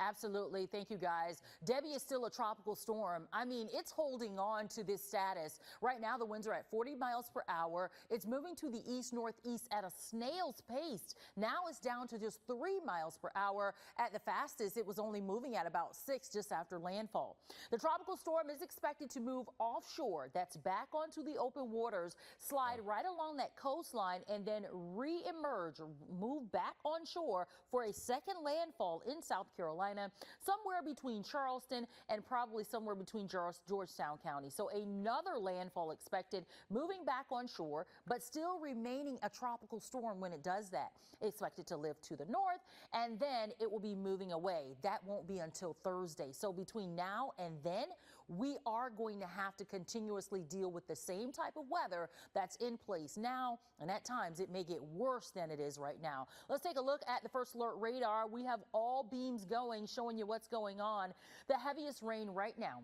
Absolutely. Thank you, guys. Debby is still a tropical storm. I mean, it's holding on to this status. Right now, the winds are at 40 miles per hour. It's moving to the east-northeast at a snail's pace. Now it's down to just 3 miles per hour. At the fastest, it was only moving at about 6 just after landfall. The tropical storm is expected to move offshore. That's back onto the open waters, slide right along that coastline, and then re-emerge, move back onshore for a second landfall in South Carolina. Somewhere between Charleston and probably somewhere between Georgetown County. So another landfall expected, moving back onshore, but still remaining a tropical storm when it does that. Expected to live to the north, and then it will be moving away. That won't be until Thursday. So between now and then, we are going to have to continuously deal with the same type of weather that's in place now, and at times it may get worse than it is right now. Let's take a look at the first alert radar. We have all beams going, showing you what's going on. The heaviest rain right now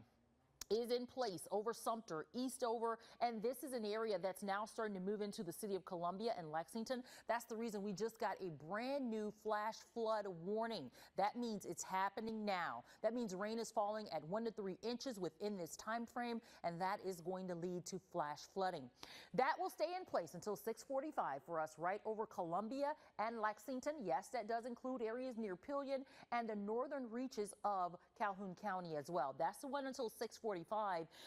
is in place over Sumter, Eastover, and this is an area that's now starting to move into the city of Columbia and Lexington. That's the reason we just got a brand new flash flood warning. That means it's happening now. That means rain is falling at 1 to 3 inches within this time frame, and that is going to lead to flash flooding. That will stay in place until 6:45 for us right over Columbia and Lexington. Yes, that does include areas near Pillion and the northern reaches of Calhoun County as well. That's the one until 6:45.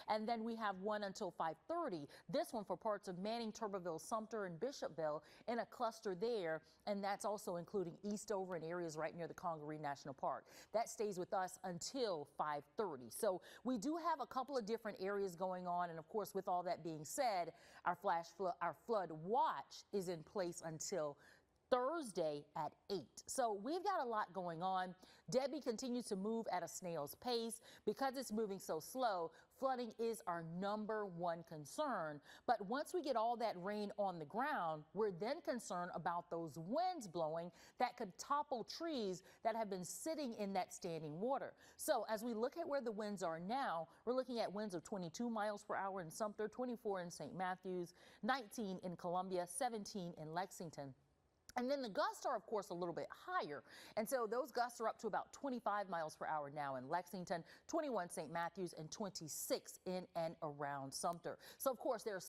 And then we have one until 5:30. This one for parts of Manning, Tuberville, Sumter, and Bishopville in a cluster there. And that's also including Eastover and areas right near the Congaree National Park. That stays with us until 5:30. So we do have a couple of different areas going on. And of course, with all that being said, our flood watch is in place until Thursday at 8. So we've got a lot going on. Debby continues to move at a snail's pace. Because it's moving so slow, flooding is our #1 concern. But once we get all that rain on the ground, we're then concerned about those winds blowing that could topple trees that have been sitting in that standing water. So as we look at where the winds are now, we're looking at winds of 22 miles per hour in Sumter, 24 in St. Matthews, 19 in Columbia, 17 in Lexington. And then the gusts are, of course, a little bit higher. And so those gusts are up to about 25 miles per hour now in Lexington, 21 St. Matthews, and 26 in and around Sumter. So, of course, there's